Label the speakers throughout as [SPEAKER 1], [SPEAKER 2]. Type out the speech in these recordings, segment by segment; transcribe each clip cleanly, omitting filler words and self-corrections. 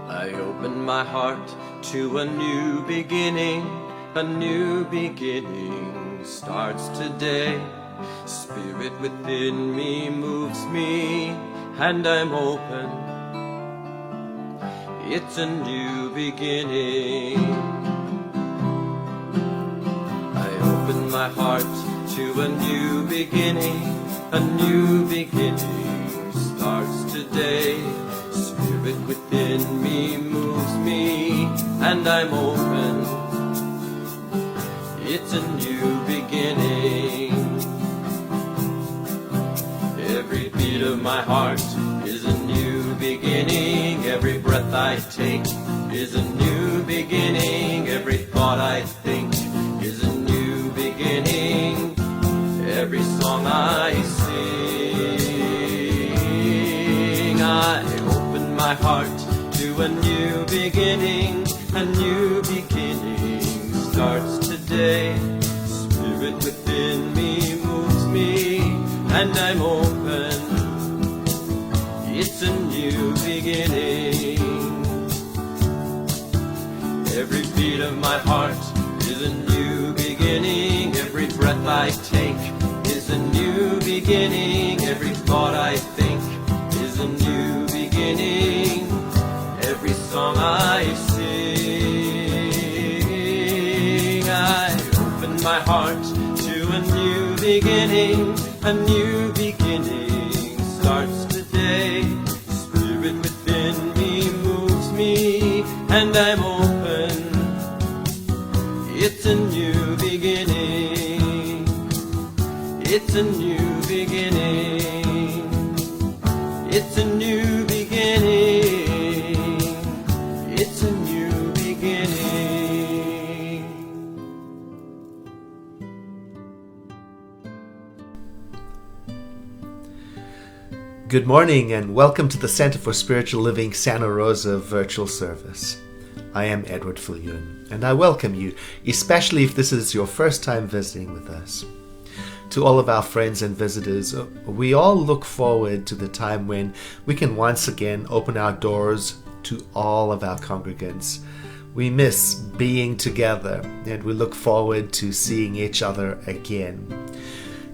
[SPEAKER 1] I open my heart to a new beginning. A new beginning starts today. Spirit within me moves me, and I'm open. It's a new beginning. I open my heart to a new beginning. A new beginning starts today. Spirit within me moves me, and I'm open. It's a new beginning. Every beat of my heart is a new beginning. Every breath I take is a new beginning. Every thought I think is a new beginning. Every song I sing, I open my heart to a new beginning. A new beginning starts today. Spirit within me moves me, and I'm open. It's a new beginning. Every beat of my heart is a new beginning. Every breath I take is a new beginning. Every thought I think is a new beginning. Every song I sing, I open my heart to a new beginning. A new beginning starts today. Spirit within me moves me, and I'm open. It's a new beginning. It's a new beginning. It's a new beginning. It's a new beginning.
[SPEAKER 2] Good morning and welcome to the Center for Spiritual Living Santa Rosa virtual service. I am Edward Fillion and I welcome you, especially if this is your first time visiting with us. To all of our friends and visitors, we all look forward to the time when we can once again open our doors to all of our congregants. We miss being together and we look forward to seeing each other again.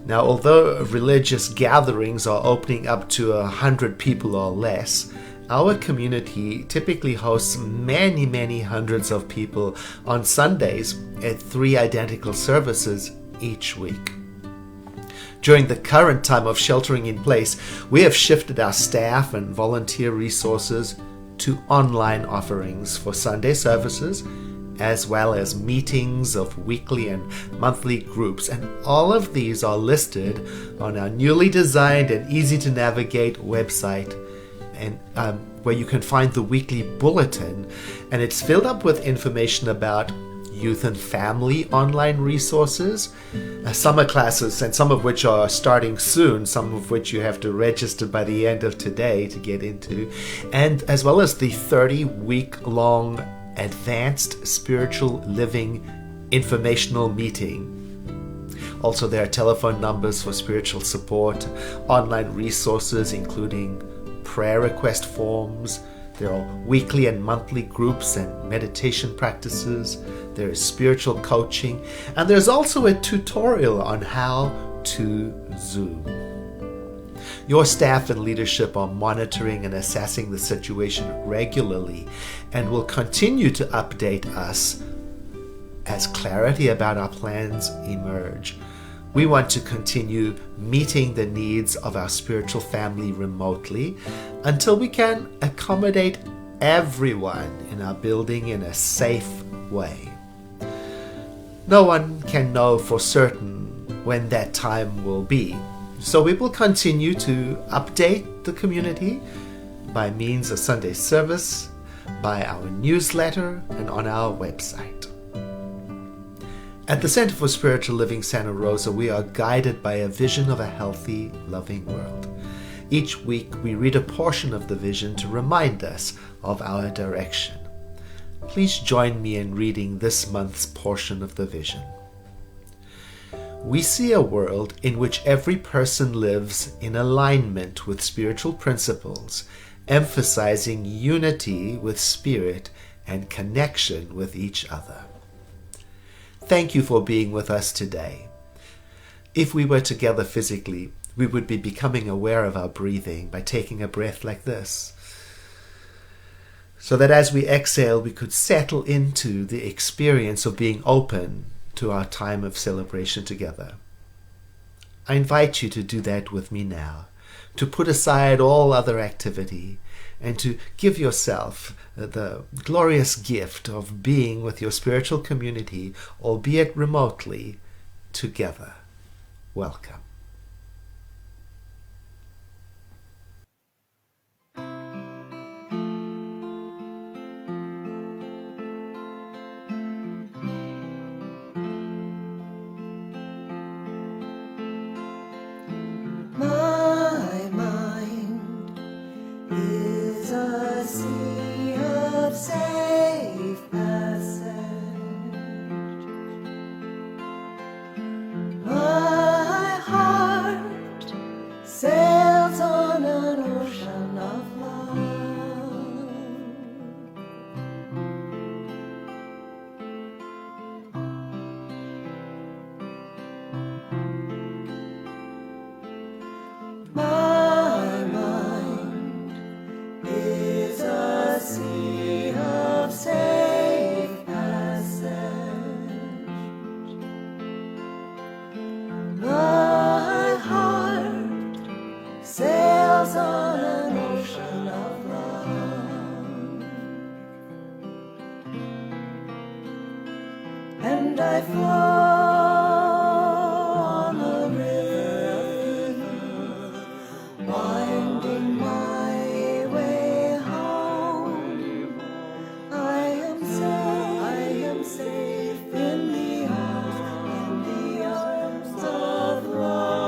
[SPEAKER 2] Now, although religious gatherings are opening up to 100 people or less, our community typically hosts many hundreds of people on Sundays at 3 identical services each week. During the current time of sheltering in place, we have shifted our staff and volunteer resources to online offerings for Sunday services, as well as meetings of weekly and monthly groups. And all of these are listed on our newly designed and easy to navigate website, and where you can find the weekly bulletin. And it's filled up with information about youth and family online resources, summer classes, and some of which are starting soon, some of which you have to register by the end of today to get into, and as well as the 30-week-long Advanced Spiritual Living informational meeting. Also, there are telephone numbers for spiritual support, online resources including prayer request forms. There are weekly and monthly groups and meditation practices. There is spiritual coaching, and there's also a tutorial on how to Zoom. Your staff and leadership are monitoring and assessing the situation regularly and will continue to update us as clarity about our plans emerge. We want to continue meeting the needs of our spiritual family remotely until we can accommodate everyone in our building in a safe way. No one can know for certain when that time will be, so we will continue to update the community by means of Sunday service, by our newsletter, and on our website. At the Center for Spiritual Living Santa Rosa, we are guided by a vision of a healthy, loving world. Each week, we read a portion of the vision to remind us of our direction. Please join me in reading this month's portion of the vision. We see a world in which every person lives in alignment with spiritual principles, emphasizing unity with spirit and connection with each other. Thank you for being with us today. If we were together physically, we would be becoming aware of our breathing by taking a breath like this, so that as we exhale, we could settle into the experience of being open to our time of celebration together. I invite you to do that with me now, to put aside all other activity and to give yourself the glorious gift of being with your spiritual community, albeit remotely, together. Welcome.
[SPEAKER 3] My mind is a sea of safe passage. My heart sails on an ocean of love. My mind is a sea of safe passage. My heart sails on an ocean of love, and I flow on the river, winding my way home. I am safe in the arms of love.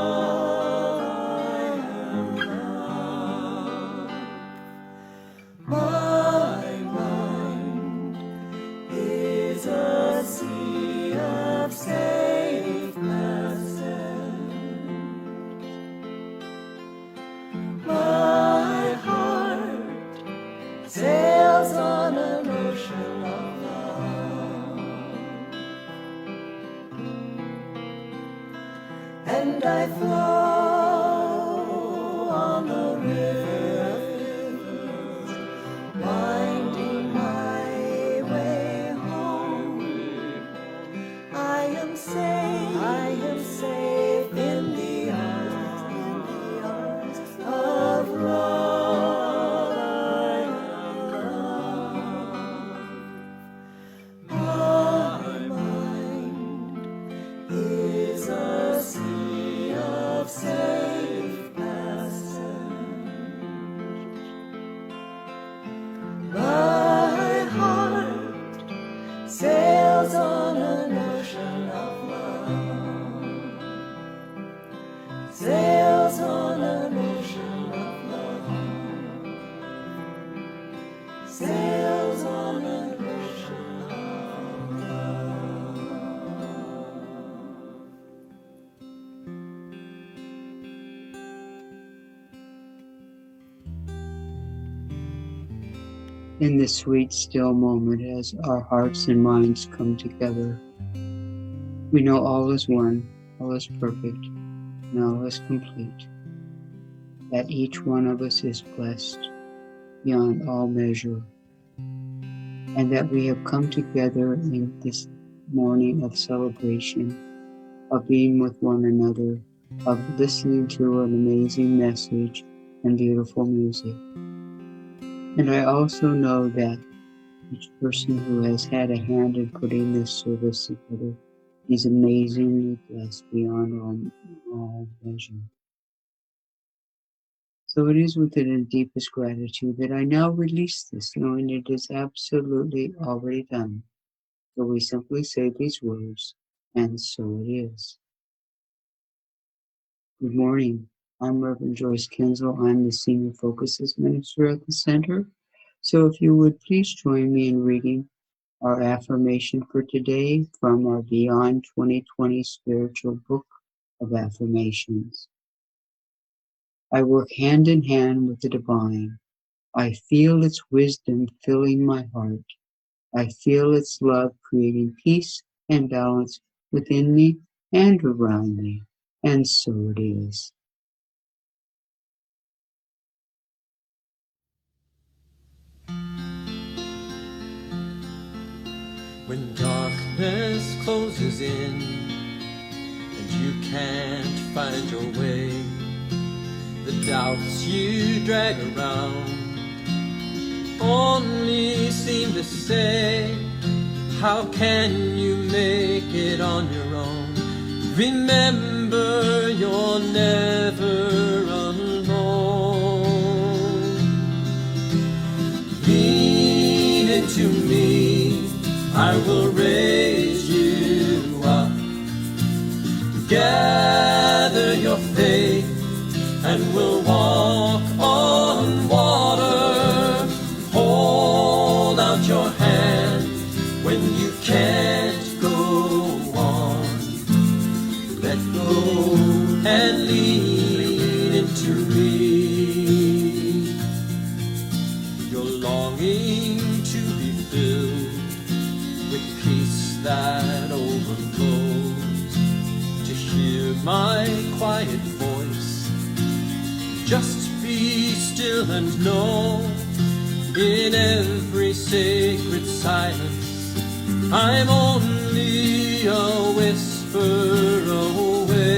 [SPEAKER 3] I am loved. My mind is a sea of safe passage. My heart sails on an ocean of love, and I flow on the rivers, winding my way home. I am safe in the arms of love. I am loved. My mind is a sea of safe passage. My heart sails on an ocean of love, sails on an ocean of love, sails on an ocean of love.
[SPEAKER 4] In this sweet, still moment, as our hearts and minds come together, we know all is one, all is perfect, and all is complete, that each one of us is blessed beyond all measure, and that we have come together in this morning of celebration, of being with one another, of listening to an amazing message and beautiful music. And I also know that each person who has had a hand in putting this service together is amazingly blessed beyond all measure. So it is with the deepest gratitude that I now release this, knowing it is absolutely already done. So we simply say these words, and so it is. Good morning. I'm Reverend Joyce Kenzel. I'm the Senior Focuses Minister at the Center. So if you would please join me in reading Our affirmation for today from our Beyond 2020 Spiritual Book of Affirmations. I work hand in hand with the divine. I feel its wisdom filling my heart. I feel its love creating peace and balance within me and around me. And so it is.
[SPEAKER 1] When darkness closes in and you can't find your way, the doubts you drag around only seem to say, how can you make it on your own? Remember, you're never alone. Lean into me, I will raise you up. Gather your faith and we'll walk on water. Hold out your hand when you can't go on. Let go and lean into me. You're longing to be filled with peace that overflows, to hear my quiet voice. Just be still and know, in every sacred silence, I'm only a whisper away.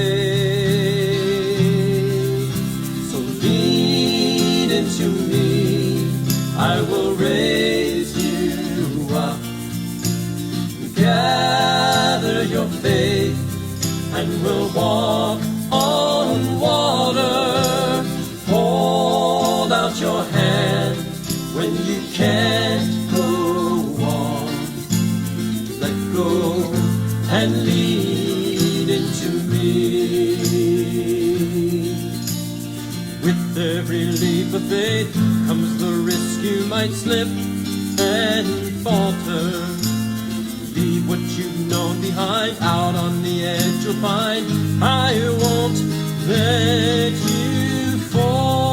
[SPEAKER 1] So lean into me, I will raise you up. Gather your faith and we'll walk on water. Hold out your hand when you can't go on. Let go and lean into me. With every leap of faith comes the risk you might slip and falter. Leave what you've known behind, out on the edge you'll find. I won't let you fall.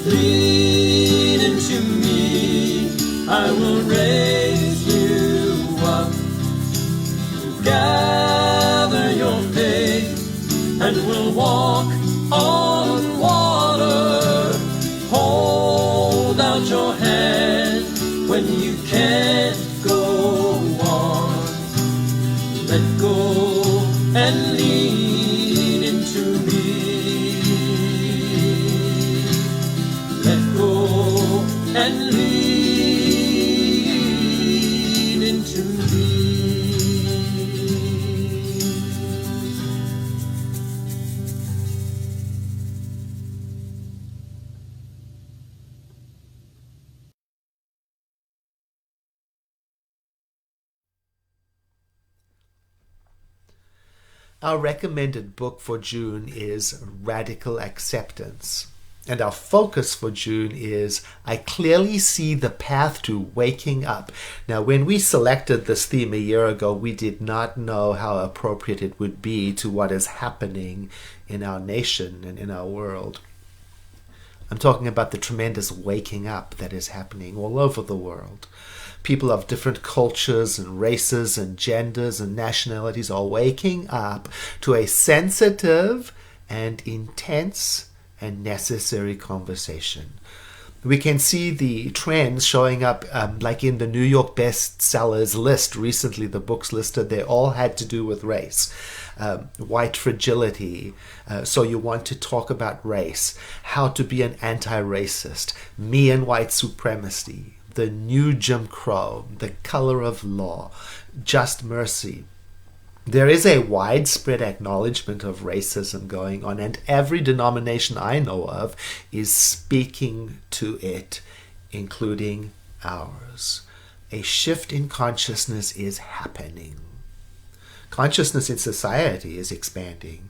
[SPEAKER 1] Lean into me, I will raise you up. Gather your faith and we'll walk on water. Hold out your hand when you can't go on. Let go and lean into me. Let go and lean into me.
[SPEAKER 2] Our recommended book for June is Radical Acceptance. And our focus for June is I Clearly See the Path to Waking Up. Now, when we selected this theme a year ago, we did not know how appropriate it would be to what is happening in our nation and in our world. I'm talking about the tremendous waking up that is happening all over the world. People of different cultures and races and genders and nationalities are waking up to a sensitive and intense and necessary conversation. We can see the trends showing up like in the New York bestsellers list recently. The books listed there all had to do with race. White fragility, so you want to talk about race, how to be an anti-racist, me and white supremacy, the new Jim Crow, the color of law, just mercy. There is a widespread acknowledgement of racism going on, and every denomination I know of is speaking to it, including ours. A shift in consciousness is happening. Consciousness in society is expanding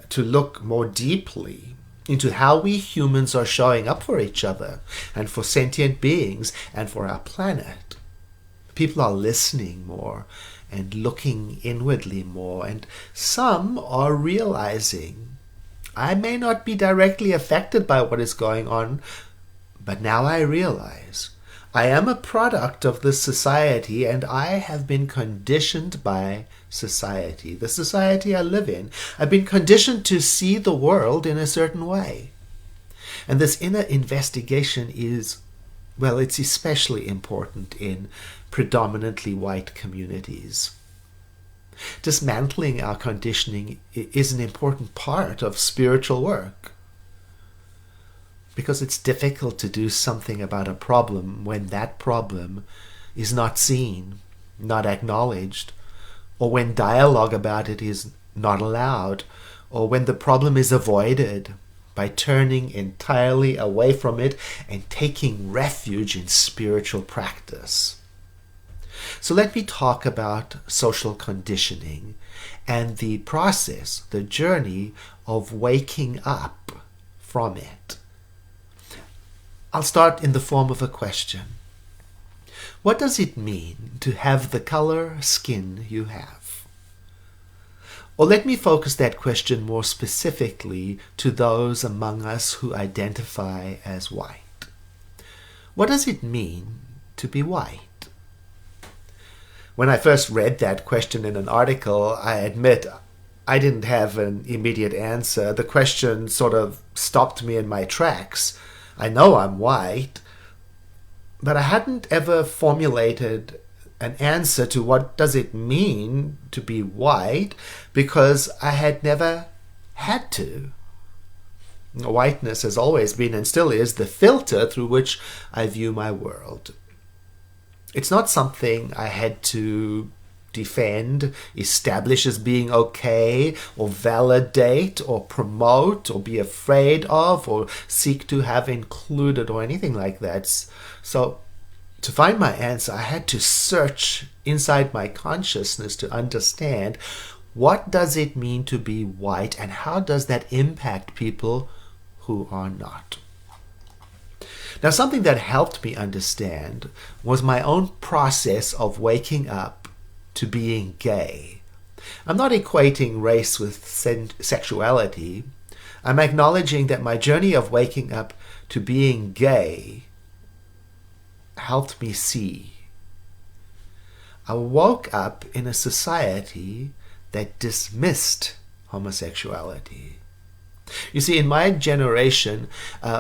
[SPEAKER 2] to look more deeply, into how we humans are showing up for each other and for sentient beings and for our planet. People are listening more and looking inwardly more, and some are realizing, I may not be directly affected by what is going on, but now I realize I am a product of this society, and I have been conditioned by society, the society I live in. I've been conditioned to see the world in a certain way. And this inner investigation is, well, it's especially important in predominantly white communities. Dismantling our conditioning is an important part of spiritual work, because it's difficult to do something about a problem when that problem is not seen, not acknowledged, or when dialogue about it is not allowed, or when the problem is avoided by turning entirely away from it and taking refuge in spiritual practice. So let me talk about social conditioning and the process, the journey of waking up from it. I'll start in the form of a question. What does it mean to have the color skin you have? Or let me focus that question more specifically to those among us who identify as white. What does it mean to be white? When I first read that question in an article, I admit I didn't have an immediate answer. The question sort of stopped me in my tracks. I know I'm white, but I hadn't ever formulated an answer to what does it mean to be white, because I had never had to. Whiteness has always been and still is the filter through which I view my world. It's not something I had to defend, establish as being okay, or validate, or promote, or be afraid of, or seek to have included, or anything like that. So, to find my answer, I had to search inside my consciousness to understand what does it mean to be white, and how does that impact people who are not. Now, something that helped me understand was my own process of waking up to being gay. I'm not equating race with sexuality. I'm acknowledging that my journey of waking up to being gay helped me see. I woke up in a society that dismissed homosexuality. You see, in my generation,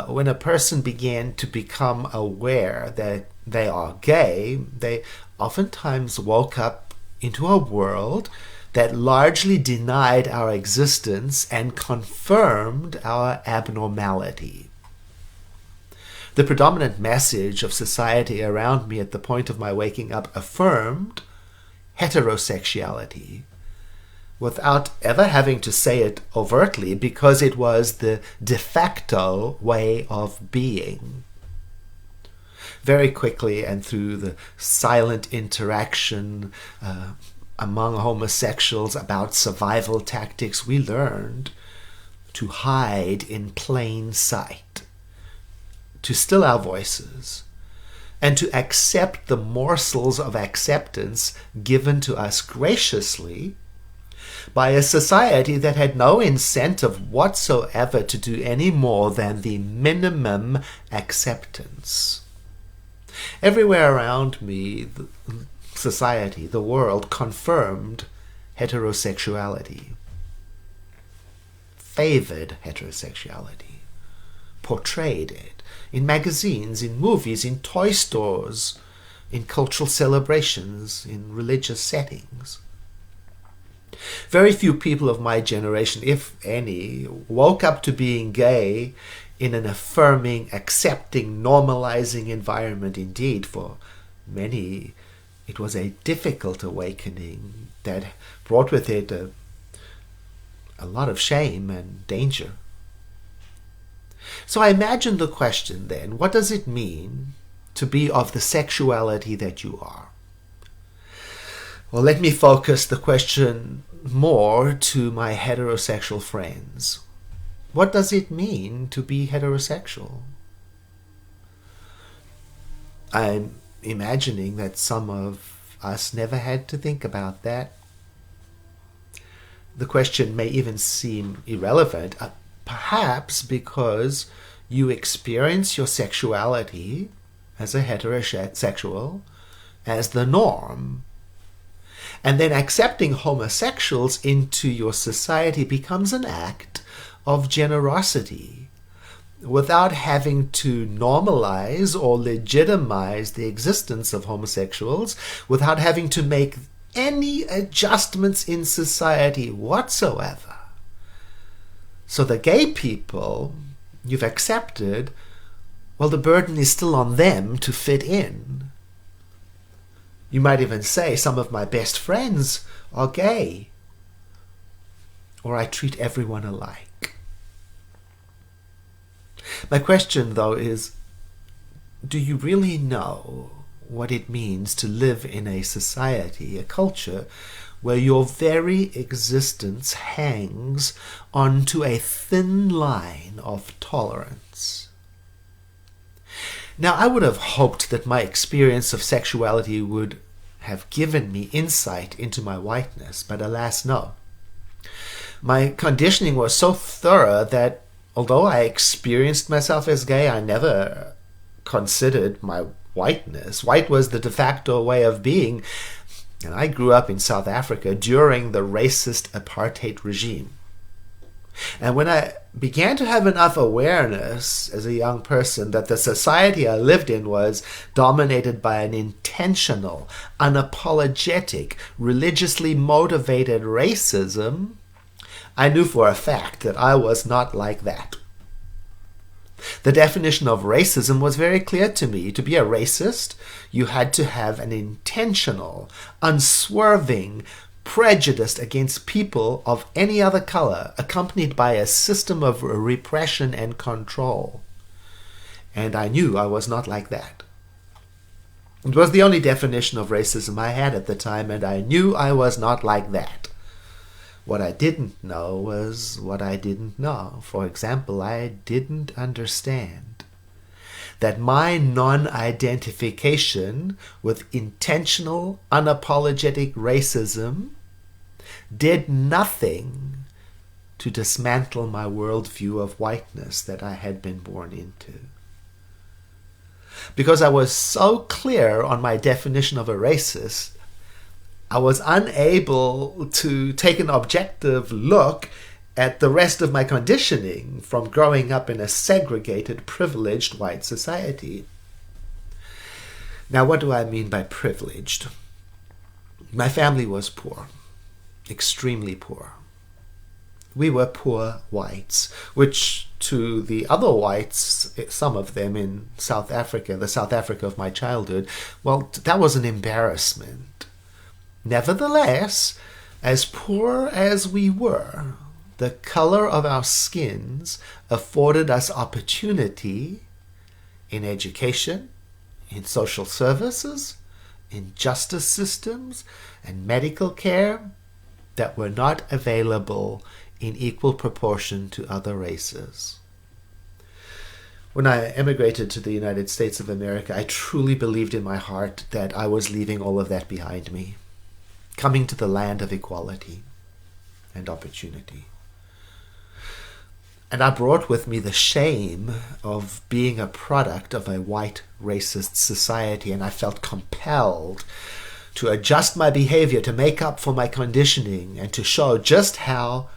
[SPEAKER 2] when a person began to become aware that they are gay, they oftentimes woke up into a world that largely denied our existence and confirmed our abnormality. The predominant message of society around me at the point of my waking up affirmed heterosexuality, without ever having to say it overtly, because it was the de facto way of being. Very quickly, and through the silent interaction among homosexuals about survival tactics, we learned to hide in plain sight, to still our voices, and to accept the morsels of acceptance given to us graciously by a society that had no incentive whatsoever to do any more than the minimum acceptance. Everywhere around me, society, the world, confirmed heterosexuality, favored heterosexuality, portrayed it in magazines, in movies, in toy stores, in cultural celebrations, in religious settings. Very few people of my generation, if any, woke up to being gay in an affirming, accepting, normalizing environment. Indeed, for many, it was a difficult awakening that brought with it a lot of shame and danger. So I imagine the question then, what does it mean to be of the sexuality that you are? Well, let me focus the question more to my heterosexual friends. What does it mean to be heterosexual? I'm imagining that some of us never had to think about that. The question may even seem irrelevant, perhaps because you experience your sexuality as a heterosexual as the norm. And then accepting homosexuals into your society becomes an act of generosity, without having to normalize or legitimize the existence of homosexuals, without having to make any adjustments in society whatsoever. So the gay people you've accepted, well, the burden is still on them to fit in. You might even say, some of my best friends are gay, or I treat everyone alike. My question, though, is, do you really know what it means to live in a society, a culture, where your very existence hangs onto a thin line of tolerance? Now, I would have hoped that my experience of sexuality would have given me insight into my whiteness, but alas, no. My conditioning was so thorough that although I experienced myself as gay, I never considered my whiteness. White was the de facto way of being, and I grew up in South Africa during the racist apartheid regime. And when I began to have enough awareness as a young person that the society I lived in was dominated by an intentional, unapologetic, religiously motivated racism, I knew for a fact that I was not like that. The definition of racism was very clear to me. To be a racist, you had to have an intentional, unswerving prejudice against people of any other color, accompanied by a system of repression and control. And I knew I was not like that. It was the only definition of racism I had at the time, and I knew I was not like that. What I didn't know was what I didn't know. For example, I didn't understand that my non-identification with intentional, unapologetic racism did nothing to dismantle my worldview of whiteness that I had been born into. Because I was so clear on my definition of a racist, I was unable to take an objective look at the rest of my conditioning from growing up in a segregated, privileged white society. Now, what do I mean by privileged? My family was poor, extremely poor. We were poor whites, which to the other whites, some of them in South Africa, the South Africa of my childhood, well, that was an embarrassment. Nevertheless, as poor as we were, the color of our skins afforded us opportunity in education, in social services, in justice systems, and medical care that were not available in equal proportion to other races. When I emigrated to the United States of America, I truly believed in my heart that I was leaving all of that behind me, coming to the land of equality and opportunity. And I brought with me the shame of being a product of a white racist society, and I felt compelled to adjust my behavior to make up for my conditioning and to show just how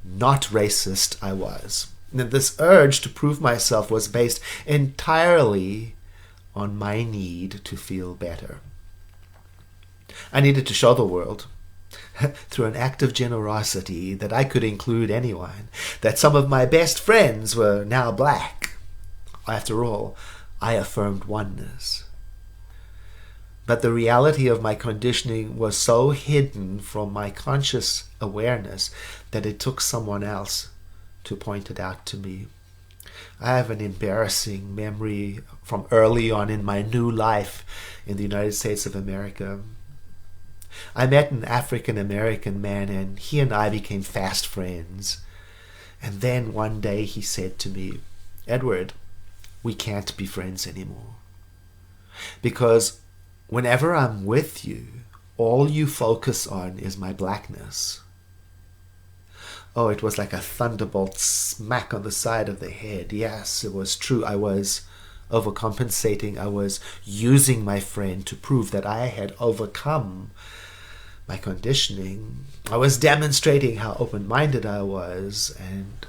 [SPEAKER 2] not racist I was. And this urge to prove myself was based entirely on my need to feel better. I needed to show the world, through an act of generosity, that I could include anyone, that some of my best friends were now black. After all, I affirmed oneness. But the reality of my conditioning was so hidden from my conscious awareness that it took someone else to point it out to me. I have an embarrassing memory from early on in my new life in the United States of America. I met an African-American man, and he and I became fast friends. And then one day he said to me, Edward, we can't be friends anymore. Because whenever I'm with you, all you focus on is my blackness. Oh, it was like a thunderbolt smack on the side of the head. Yes, it was true. I was overcompensating. I was using my friend to prove that I had overcome my conditioning. I was demonstrating how open-minded I was, and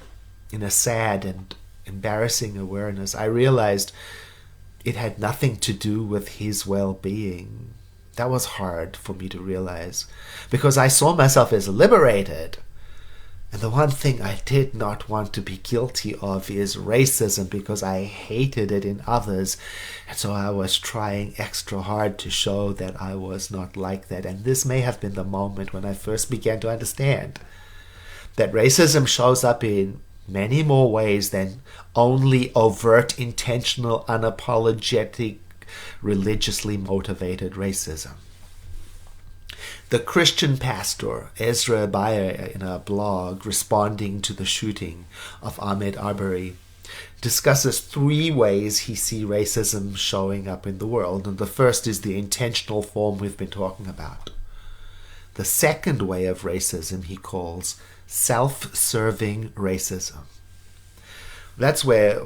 [SPEAKER 2] in a sad and embarrassing awareness, I realized it had nothing to do with his well-being. That was hard for me to realize, because I saw myself as liberated. And the one thing I did not want to be guilty of is racism, because I hated it in others. And so I was trying extra hard to show that I was not like that. And this may have been the moment when I first began to understand that racism shows up in many more ways than only overt, intentional, unapologetic, religiously motivated racism. The Christian pastor Ezra Bayer, in a blog responding to the shooting of Ahmaud Arbery, discusses 3 ways he sees racism showing up in the world. And the first is the intentional form we've been talking about. The second way of racism he calls self-serving racism. That's where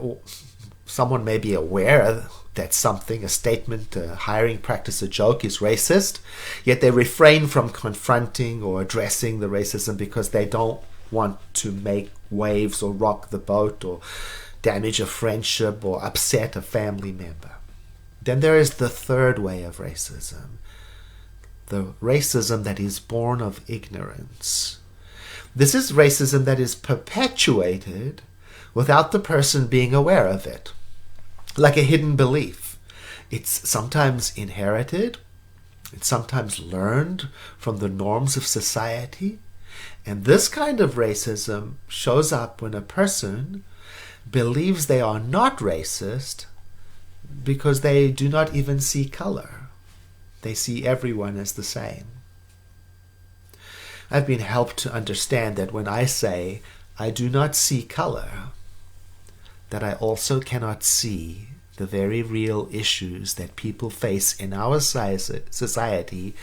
[SPEAKER 2] someone may be aware that something, a statement, a hiring practice, a joke is racist, yet they refrain from confronting or addressing the racism because they don't want to make waves or rock the boat or damage a friendship or upset a family member. Then there is the third way of racism, the racism that is born of ignorance. This is racism that is perpetuated without the person being aware of it. Like a hidden belief. It's sometimes inherited, it's sometimes learned from the norms of society, and this kind of racism shows up when a person believes they are not racist because they do not even see color. They see everyone as the same. I've been helped to understand that when I say I do not see color, that I also cannot see the very real issues that people face in our society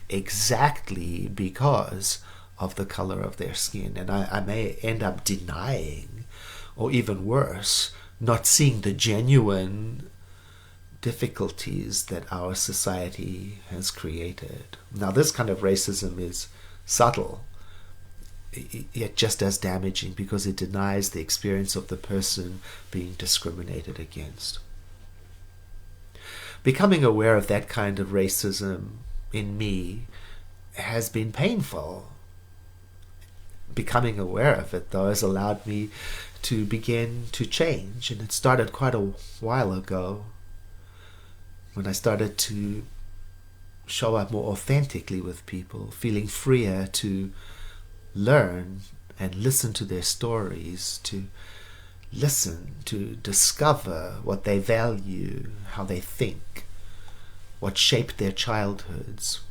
[SPEAKER 2] exactly because of the color of their skin. And I may end up denying, or even worse, not seeing the genuine difficulties that our society has created. Now, this kind of racism is subtle, yet just as damaging, because it denies the experience of the person being discriminated against. Becoming aware of that kind of racism in me has been painful. Becoming aware of it, though, has allowed me to begin to change, and it started quite a while ago when I started to show up more authentically with people, feeling freer to learn and listen to their stories, to listen, to discover what they value, how they think, what shaped their childhoods,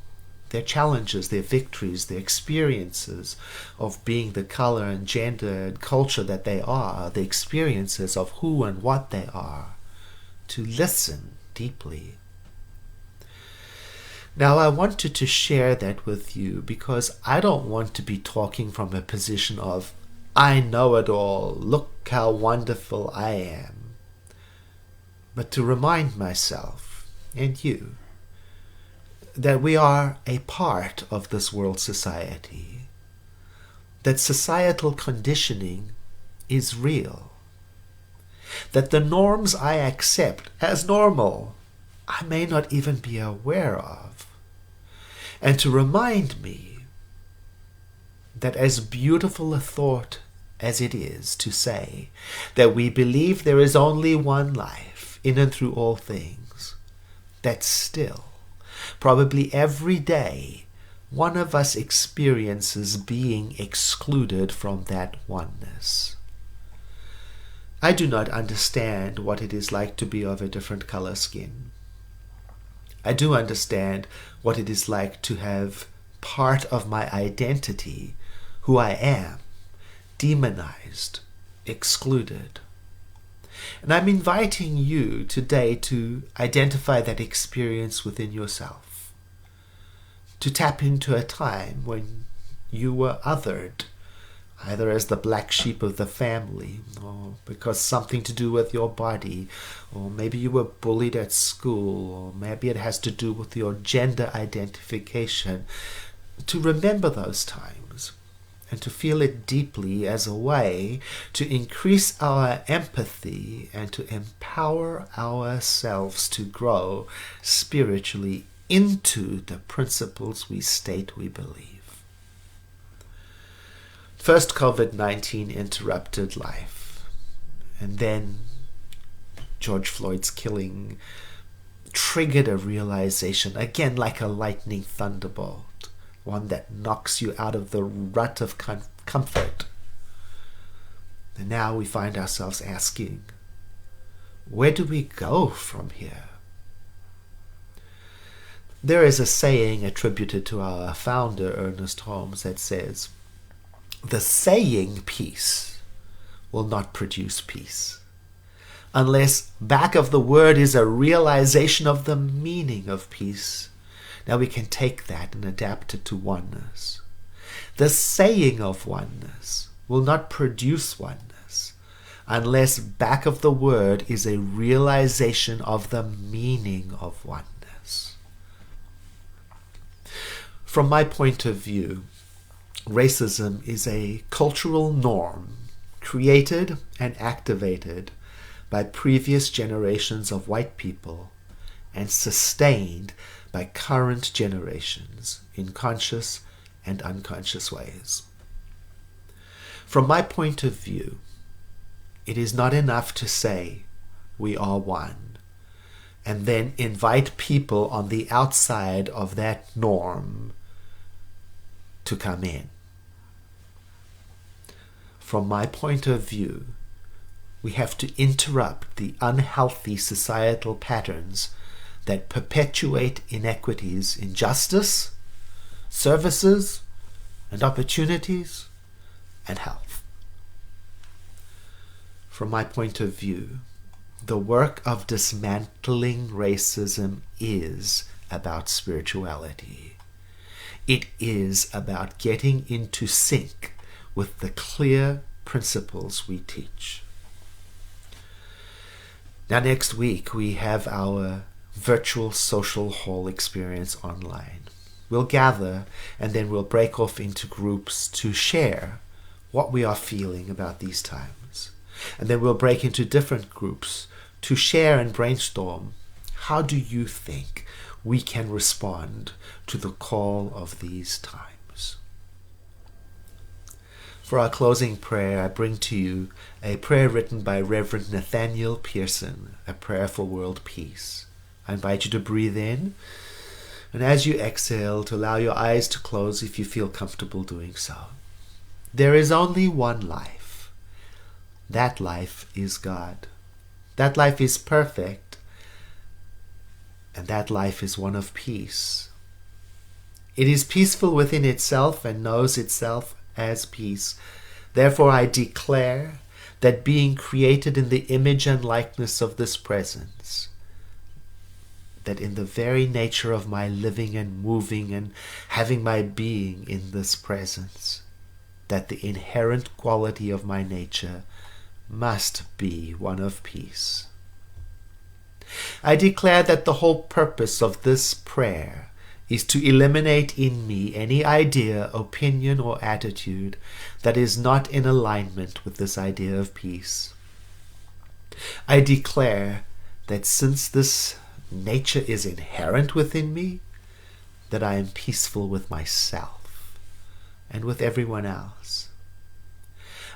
[SPEAKER 2] their challenges, their victories, their experiences of being the color and gender and culture that they are, the experiences of who and what they are, to listen deeply. Now, I wanted to share that with you because I don't want to be talking from a position of, I know it all, look how wonderful I am. But to remind myself, and you, that we are a part of this world society, that societal conditioning is real, that the norms I accept as normal, I may not even be aware of. And to remind me that as beautiful a thought as it is to say that we believe there is only one life in and through all things, that still, probably every day, one of us experiences being excluded from that oneness. I do not understand what it is like to be of a different color skin. I do understand what it is like to have part of my identity, who I am, demonized excluded. And I'm inviting you today to identify that experience within yourself, to tap into a time when you were othered, either as the black sheep of the family, or because something to do with your body, or maybe you were bullied at school, or maybe it has to do with your gender identification. To remember those times and to feel it deeply as a way to increase our empathy and to empower ourselves to grow spiritually into the principles we state we believe. First, COVID-19 interrupted life, and then George Floyd's killing triggered a realization, again like a lightning thunderbolt, one that knocks you out of the rut of comfort. And now we find ourselves asking, where do we go from here? There is a saying attributed to our founder, Ernest Holmes, that says, the saying peace will not produce peace unless back of the word is a realization of the meaning of peace. Now we can take that and adapt it to oneness. The saying of oneness will not produce oneness unless back of the word is a realization of the meaning of oneness. From my point of view, racism is a cultural norm created and activated by previous generations of white people and sustained by current generations in conscious and unconscious ways. From my point of view, it is not enough to say we are one and then invite people on the outside of that norm to come in. From my point of view, we have to interrupt the unhealthy societal patterns that perpetuate inequities in justice, services, and opportunities, and health. From my point of view, the work of dismantling racism is about spirituality. It is about getting into sync with the clear principles we teach. Now next week we have our virtual social hall experience online. We'll gather and then we'll break off into groups to share what we are feeling about these times. And then we'll break into different groups to share and brainstorm, how do you think we can respond to the call of these times? For our closing prayer, I bring to you a prayer written by Reverend Nathaniel Pearson, a prayer for world peace. I invite you to breathe in, and as you exhale, to allow your eyes to close if you feel comfortable doing so. There is only one life. That life is God. That life is perfect, and that life is one of peace. It is peaceful within itself and knows itself as peace. Therefore I declare that being created in the image and likeness of this presence, that in the very nature of my living and moving and having my being in this presence, that the inherent quality of my nature must be one of peace. I declare that the whole purpose of this prayer is to eliminate in me any idea, opinion, or attitude that is not in alignment with this idea of peace. I declare that since this nature is inherent within me, that I am peaceful with myself and with everyone else.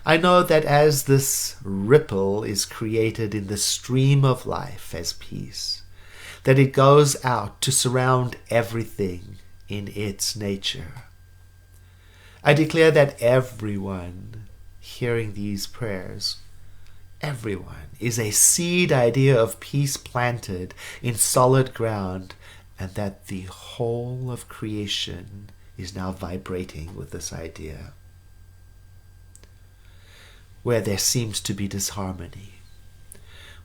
[SPEAKER 2] I know that as this ripple is created in the stream of life as peace, that it goes out to surround everything in its nature. I declare that everyone hearing these prayers, everyone is a seed idea of peace planted in solid ground, and that the whole of creation is now vibrating with this idea. where there seems to be disharmony,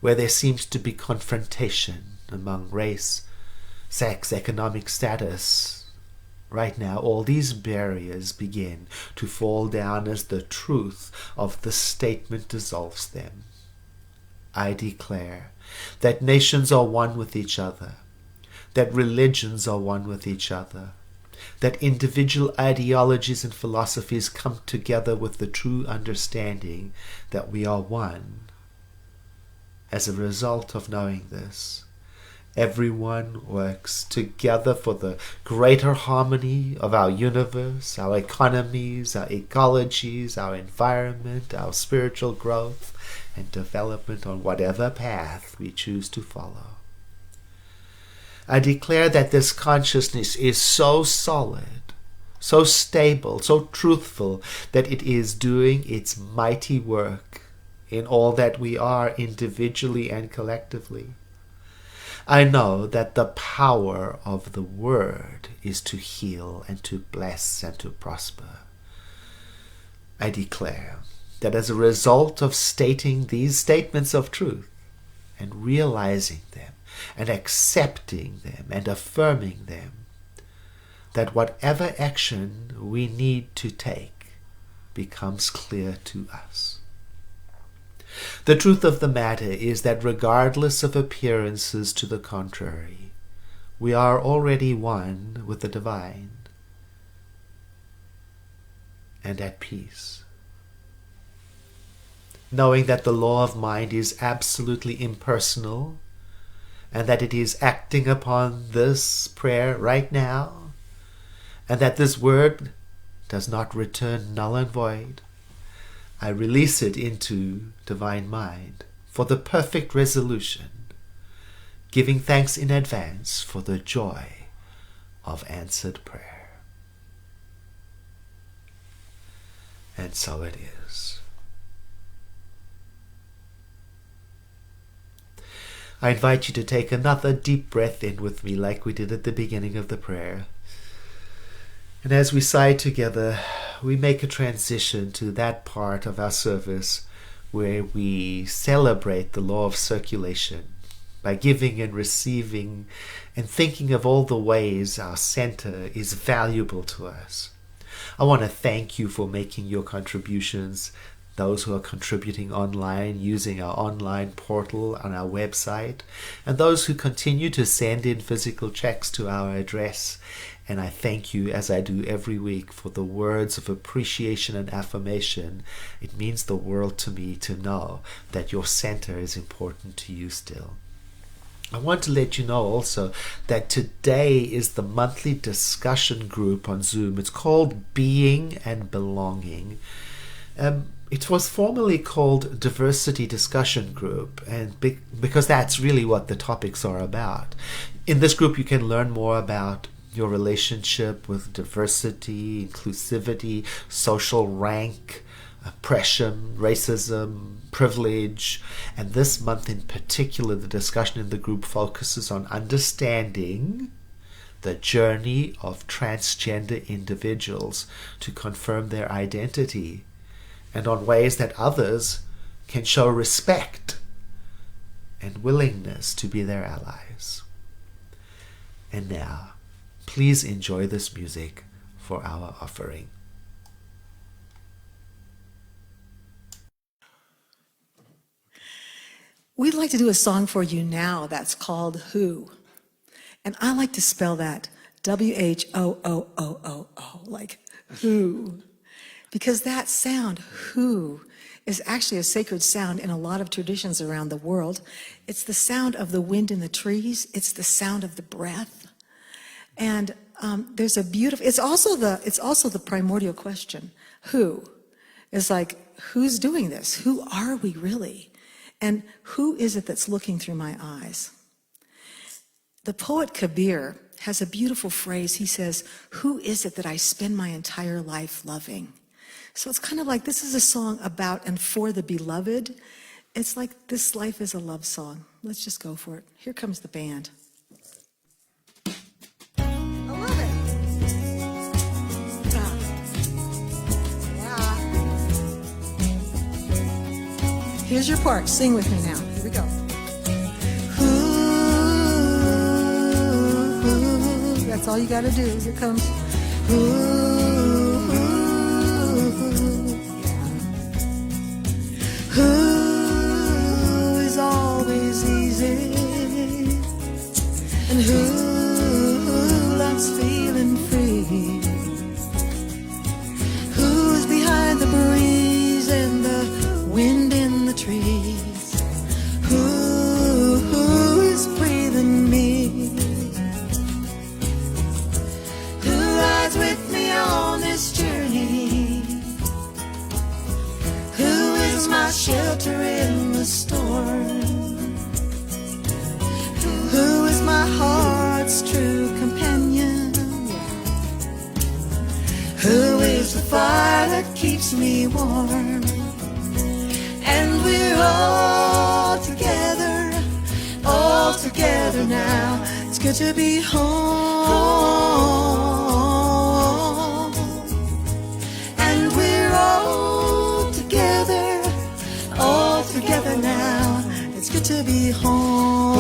[SPEAKER 2] where there seems to be confrontation among race, sex, economic status. Right now, all these barriers begin to fall down as the truth of the statement dissolves them. I declare that nations are one with each other, that religions are one with each other, that individual ideologies and philosophies come together with the true understanding that we are one. As a result of knowing this, everyone works together for the greater harmony of our universe, our economies, our ecologies, our environment, our spiritual growth and development on whatever path we choose to follow. I declare that this consciousness is so solid, so stable, so truthful, that it is doing its mighty work in all that we are individually and collectively. I know that the power of the Word is to heal and to bless and to prosper. I declare that as a result of stating these statements of truth and realizing them and accepting them and affirming them, that whatever action we need to take becomes clear to us. The truth of the matter is that regardless of appearances to the contrary, we are already one with the divine and at peace. Knowing that the law of mind is absolutely impersonal and that it is acting upon this prayer right now, and that this word does not return null and void, I release it into divine mind for the perfect resolution, giving thanks in advance for the joy of answered prayer. And so it is. I invite you to take another deep breath in with me like we did at the beginning of the prayer. And as we sigh together, we make a transition to that part of our service where we celebrate the law of circulation by giving and receiving and thinking of all the ways our center is valuable to us. I want to thank you for making your contributions, those who are contributing online using our online portal on our website, and those who continue to send in physical checks to our address. And I thank you, as I do every week, for the words of appreciation and affirmation. It means the world to me to know that your center is important to you still. I want to let you know also that today is the monthly discussion group on Zoom. It's called Being and Belonging. It was formerly called Diversity Discussion Group, and because that's really what the topics are about. In this group, you can learn more about your relationship with diversity, inclusivity, social rank, oppression, racism, privilege. And this month in particular, the discussion in the group focuses on understanding the journey of transgender individuals to confirm their identity, and on ways that others can show respect and willingness to be their allies. And now, please enjoy this music for our offering.
[SPEAKER 5] We'd like to do a song for you now that's called Who. And I like to spell that W-H-O-O-O-O-O, like who. Because that sound, who, is actually a sacred sound in a lot of traditions around the world. It's the sound of the wind in the trees. It's the sound of the breath. And there's a beautiful, it's also the primordial question. Who? It's like, who's doing this? Who are we really? And who is it that's looking through my eyes? The poet Kabir has a beautiful phrase. He says, who is it that I spend my entire life loving? So it's kind of like this is a song about and for the beloved. It's like this life is a love song. Let's just go for it. Here comes the band. I love it. Ah. Here's your part. Sing with me now. Here we go. Ooh, that's all you got to do. Here comes. Ooh, yeah. Who is always easy, and who loves feeling free? Who's behind the breeze and the wind in the trees? Who is breathing me? Who rides with me on this journey? Who is my shelter in the storm? Who is my heart's true companion? Who is the fire that keeps me warm? And we're all together now. It's good to be home. And we're all together now. It's good to be home.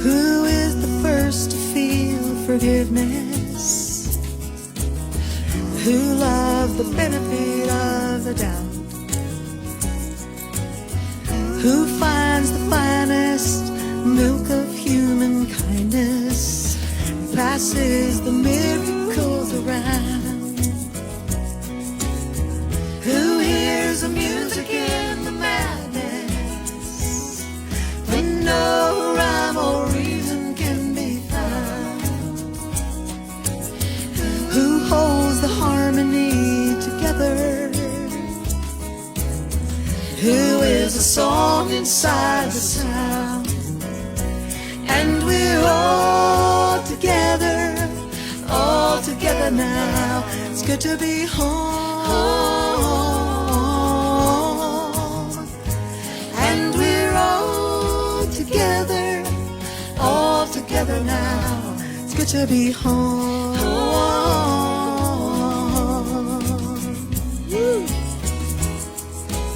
[SPEAKER 5] Who is the first to feel forgiveness? Who loved the benefit of the doubt? Who finds the finest milk of human kindness? Passes the miracles around. Who hears the music in the madness when no rhyme or reason can be found? Who holds the harmony together? Who is a song inside the sound? And we're all together now. It's good to be home. And we're all together now. It's good to be home. Woo.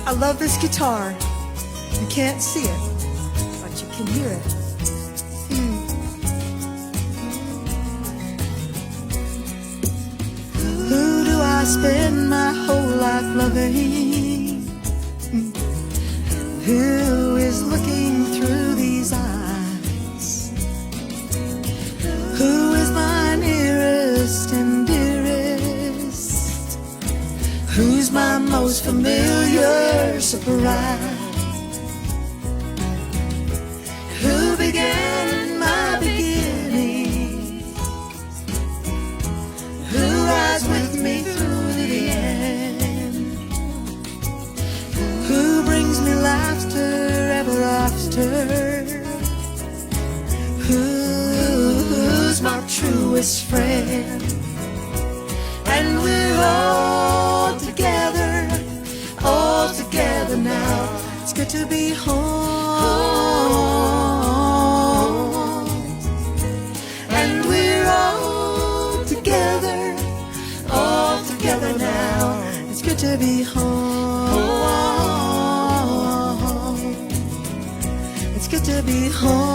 [SPEAKER 5] I love this guitar. You can't see it, but you can hear it. Who do I spend my whole life loving? Who is looking through these eyes? Who is my nearest and dearest? Who's my most familiar surprise? Who began my beginning? Who rides with me through the end? Who brings me laughter ever after? Who's my truest friend? And we're all together now. It's good to be home. And we're all together now. It's good to be home. It's good to be home.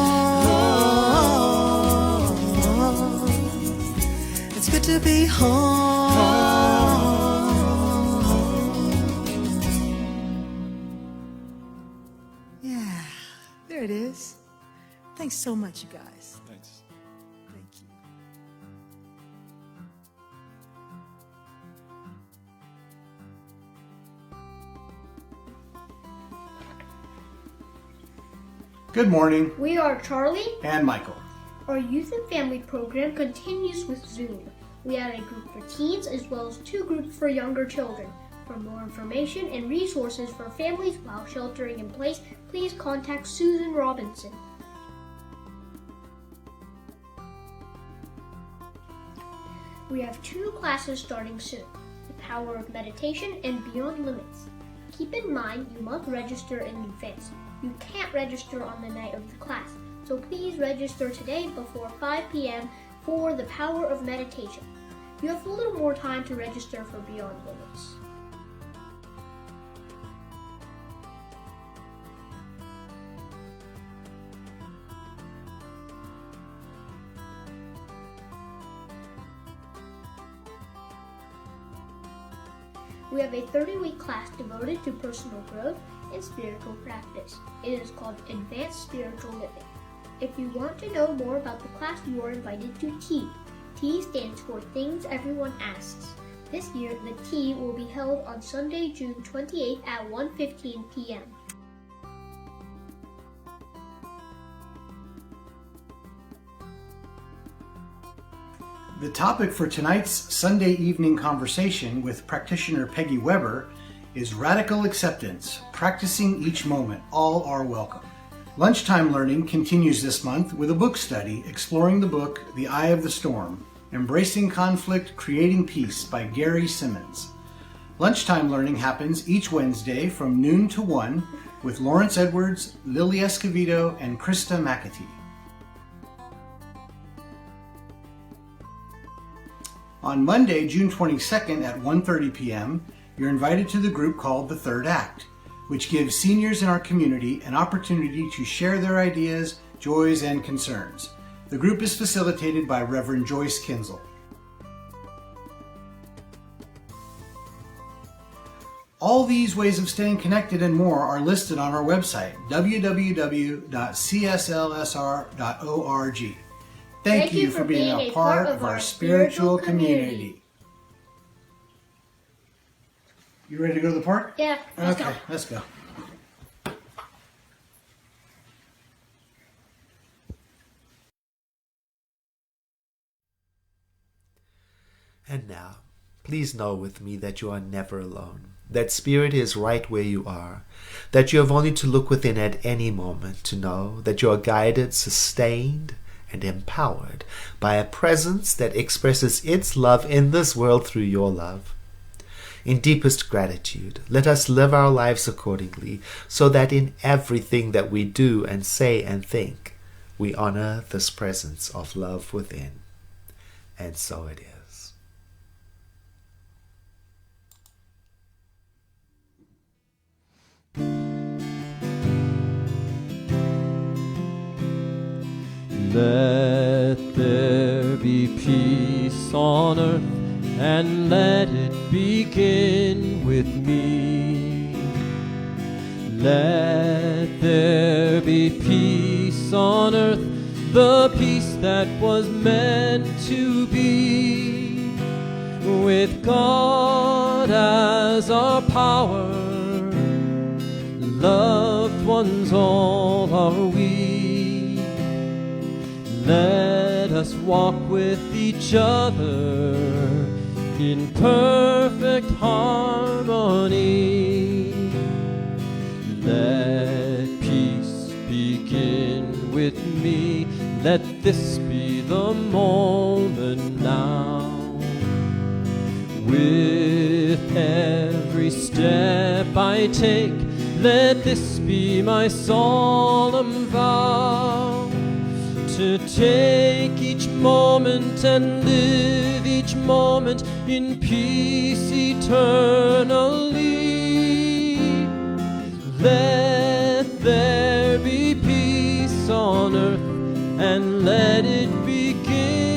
[SPEAKER 5] It's good to be home. Yeah, there it is. Thanks so much, you guys.
[SPEAKER 6] Thanks.
[SPEAKER 5] Thank you.
[SPEAKER 6] Good morning,
[SPEAKER 7] We are Charlie.
[SPEAKER 6] and Michael.
[SPEAKER 7] Our youth and family program continues with Zoom. We have a group for teens as well as 2 groups for younger children. For more information and resources for families while sheltering in place, please contact Susan Robinson. We have 2 classes starting soon, The Power of Meditation and Beyond Limits. Keep in mind you must register in advance. You can't register on the night of the class, so please register today before 5 p.m. for The Power of Meditation. You have a little more time to register for Beyond Limits. We have a 30-week class devoted to personal growth and spiritual practice. It is called Advanced Spiritual Living. If you want to know more about the class, you are invited to T. T stands for Things Everyone Asks. This year, the T will be held on Sunday, June 28th at 1:15 p.m.
[SPEAKER 6] The topic for tonight's Sunday evening conversation with practitioner Peggy Weber is Radical Acceptance, Practicing Each Moment, All Are Welcome. Lunchtime Learning continues this month with a book study exploring the book The Eye of the Storm, Embracing Conflict, Creating Peace by Gary Simmons. Lunchtime Learning happens each Wednesday from noon to 1 with Lawrence Edwards, Lily Escovedo, and Krista McAtee. On Monday, June 22nd at 1:30 p.m., you're invited to the group called The Third Act, which gives seniors in our community an opportunity to share their ideas, joys, and concerns. The group is facilitated by Reverend Joyce Kinzel. All these ways of staying connected and more are listed on our website, www.cslsr.org. Thank you for being a part of our spiritual community. You ready to go to the park?
[SPEAKER 7] Yeah, let's
[SPEAKER 6] Okay,
[SPEAKER 7] go.
[SPEAKER 6] let's go.
[SPEAKER 2] And now, please know with me that you are never alone, that Spirit is right where you are, that you have only to look within at any moment to know that you are guided, sustained, and empowered by a presence that expresses its love in this world through your love. In deepest gratitude, let us live our lives accordingly, so that in everything that we do and say and think, we honor this presence of love within. And so it is.
[SPEAKER 1] Let there be peace on earth, and let it begin with me. Let there be peace on earth, the peace that was meant to be. With God as our power, loved ones all are we. Let us walk with each other in perfect harmony. Let peace begin with me. Let this be the moment now. With every step I take, let this be my solemn vow. To take each moment and live each moment in peace eternally. Let there be peace on earth, and let it begin